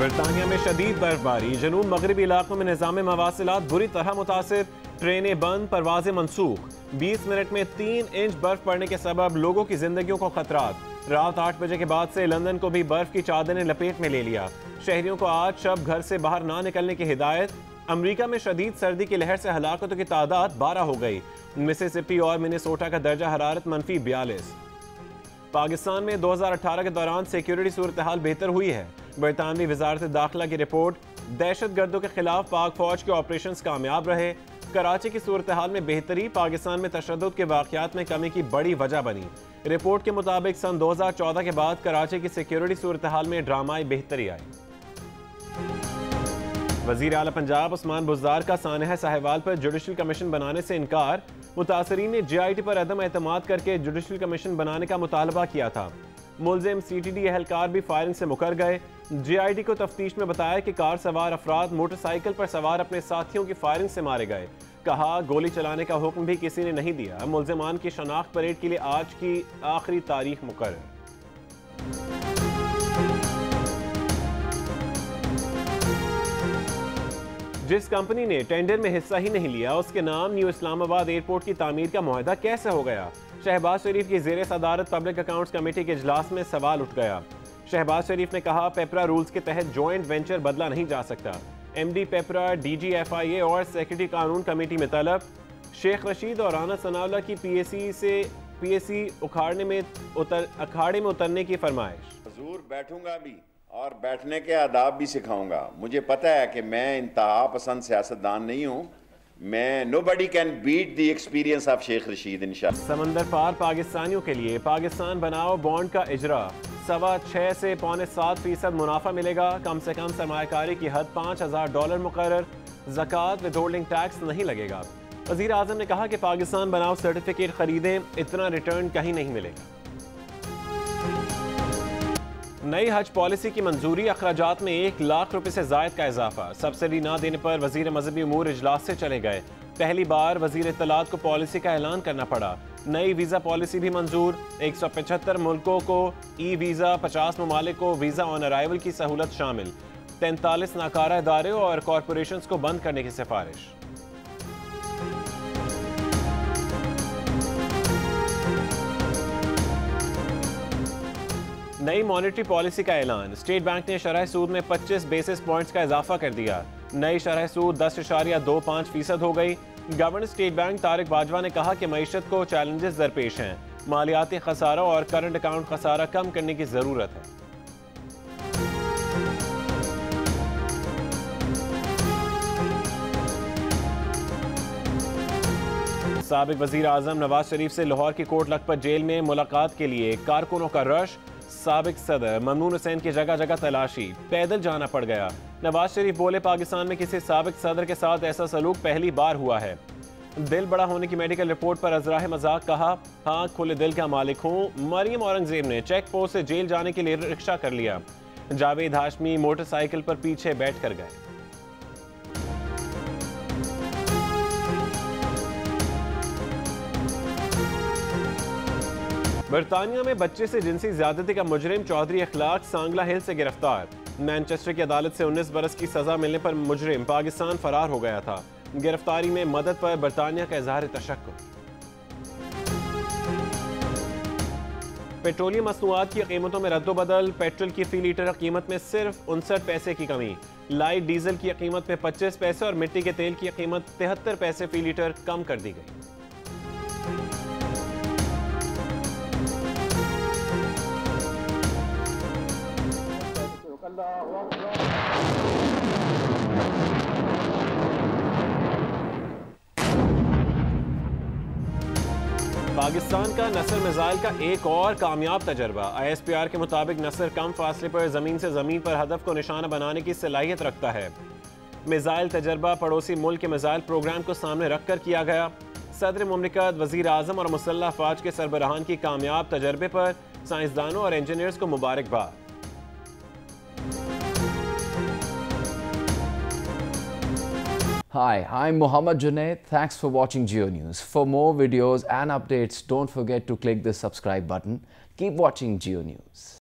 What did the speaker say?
बरतानिया में शदीद बर्फबारी, जनूब मगरबी इलाकों में निज़ाम मवासिलात बुरी तरह मुतासिर, ट्रेनें बंद, परवाजें मनसूख। 20 मिनट में 3 इंच बर्फ पड़ने के सबब लोगों की जिंदगियों को खतरात। रात 8 बजे के बाद से लंदन को भी बर्फ की चादर ने लपेट में ले लिया। शहरियों को आज शब घर से बाहर ना निकलने की हिदायत। अमरीका में शदीद सर्दी की लहर से हलाकतों की तादाद 12 हो गई। मिसिसिपी और मिनेसोटा का दर्जा हरारत -42। पाकिस्तान में 2018 के दौरान सिक्योरिटी सूरत हाल बेहतर हुई है। बरतानवी वजारत दाखिला की रिपोर्ट, दहशत गर्दों के खिलाफ पाक फौज के ऑपरेशंस कामयाब रहे। कराची की सूरत हाल में बेहतरी पाकिस्तान में तशद्दुद के वाक़यात में कमी की बड़ी वजह बनी। रिपोर्ट के मुताबिक सन 2014 के बाद कराची की सिक्योरिटी सूरत हाल में ड्रामाई बेहतरी आई। वज़ीर आला पंजाब उस्मान बुज़दार का सानहा साहिवाल पर जुडिशल कमीशन बनाने से इनकार। मुतासरीन ने JIT पर अदम एतमाद करके जुडिशल कमीशन बनाने का मुतालबा किया था। मुलजिम CTD एहलकार भी फायरिंग से मुकर गए। JIT को तफ्तीश में बताया कि कार सवार अफराद मोटरसाइकिल पर सवार अपने साथियों की फायरिंग से मारे गए। कहा, गोली चलाने का हुक्म भी किसी ने नहीं दिया। मुलजिमान की शनाख्त परेड के लिए आज की आखिरी तारीख मुकर्रर। जिस कंपनी ने टेंडर में हिस्सा ही नहीं लिया, उसके नाम न्यू इस्लामाबाद एयरपोर्ट की तामीर का मुआहदा कैसे हो गया? शहबाज शरीफ की ज़ेर सदारत पब्लिक अकाउंट्स कमेटी के इजलास में सवाल उठ गया। शहबाज शरीफ ने कहा, पेपरा रूल्स के तहत जॉइंट वेंचर बदला नहीं जा सकता। MD पेपरा, DG FIA और सेक्रेटरी कानून कमेटी में तलब। शेख रशीद और राना सनाउल्लाह की PAC अखाड़े में उतरने की फरमाइश। हुजूर बैठूंगा भी और बैठने के आदाब भी सिखाऊंगा। मुझे पता है कि मैं इंतहा पसंद सियासतदान नहीं हूँ। मैं nobody can beat the experience of Sheikh Rashid इंशाअल्लाह। समंदर पार पाकिस्तानियों के लिए पाकिस्तान बनाओ बॉन्ड का इजरा, 6.25 से -7% मुनाफा मिलेगा। कम से कम सरमायाकारी की हद $5000 मुकर्रर। ज़कात विदहोल्डिंग टैक्स नहीं लगेगा। वज़ीर आज़म ने कहा कि पाकिस्तान बनाओ सर्टिफिकेट खरीदें, इतना रिटर्न कहीं नहीं मिलेगा। नई हज पॉलिसी की मंजूरी, अखराजात में 1 लाख रुपए से जायद का इजाफा। सब्सिडी ना देने पर वजीर मजहबी उमूर इजलास से चले गए। पहली बार वजीर इत्तलात को पॉलिसी का ऐलान करना पड़ा। नई वीज़ा पॉलिसी भी मंजूर। 175 मुल्कों को ई वीज़ा, 50 ममालिक को वीज़ा ऑन अराइवल की सहूलत शामिल। 43 नाकारा इदारे और कॉरपोरेशंस को बंद करने की सिफारिश। नई मॉनेटरी पॉलिसी का ऐलान, स्टेट बैंक ने शरह सूद में 25 बेसिस पॉइंट्स का इजाफा कर दिया। नई शरह सूद 10.25% हो गई। Governor state bank Tariq Bajwa ने कहा कि मईशत को चैलेंजेस दरपेश हैं, मालियाती खसारा और करंट अकाउंट खसारा कम करने की जरूरत है। साबिक वजीर आजम नवाज शरीफ से लाहौर की कोट लखपत जेल में मुलाकात के लिए कारकुनों का रश। साबिक सदर ममनून हुसैन की जगह जगह तलाशी, पैदल जाना पड़ गया। नवाज शरीफ बोले, पाकिस्तान में किसी साबिक सदर के साथ ऐसा सलूक पहली बार हुआ है। दिल बड़ा होने की मेडिकल रिपोर्ट पर अजराह मजाक, कहा, हाँ खुले दिल का मालिक हूँ। मरियम औरंगजेब ने चेक पोस्ट से जेल जाने के लिए रिक्शा कर लिया। जावेद हाशमी मोटरसाइकिल पर पीछे बैठ कर गए। बरतानिया में बच्चे से जिनसी ज्यादती का मुजरिम चौधरी अखलाक सांगला हिल से गिरफ्तार। मैनचेस्टर की अदालत से 19 बरस की सजा मिलने पर मुजरिम पाकिस्तान फरार हो गया था। गिरफ्तारी में मदद पर बरतानिया का इजहार तशक्कुर। पेट्रोलियम मसनूआत की कीमतों में रद्दोबदल, पेट्रोल की फी लीटर कीमत में सिर्फ 59 पैसे की कमी। लाइट डीजल की कीमत में 25 पैसे और मिट्टी के तेल की कीमत 73 पैसे फी लीटर कम कर दी गई। पाकिस्तान का नसर मिसाइल का एक और कामयाब तजर्बा। ISPR के मुताबिक नसर कम फासले पर जमीन से जमीन पर हदफ को निशाना बनाने की सलाहियत रखता है। मिसाइल तजर्बा पड़ोसी मुल्क के मिसाइल प्रोग्राम को सामने रखकर किया गया। सदर मुमलिकत, वजीर आजम और मुसल्लह अफवाज के सरबराहान की कामयाब तजर्बे पर साइंसदानों और इंजीनियर्स को मुबारकबाद। Hi, I'm Mohammad Junaid. Thanks for watching GeoNews. For more videos and updates, don't forget to click the subscribe button. Keep watching GeoNews.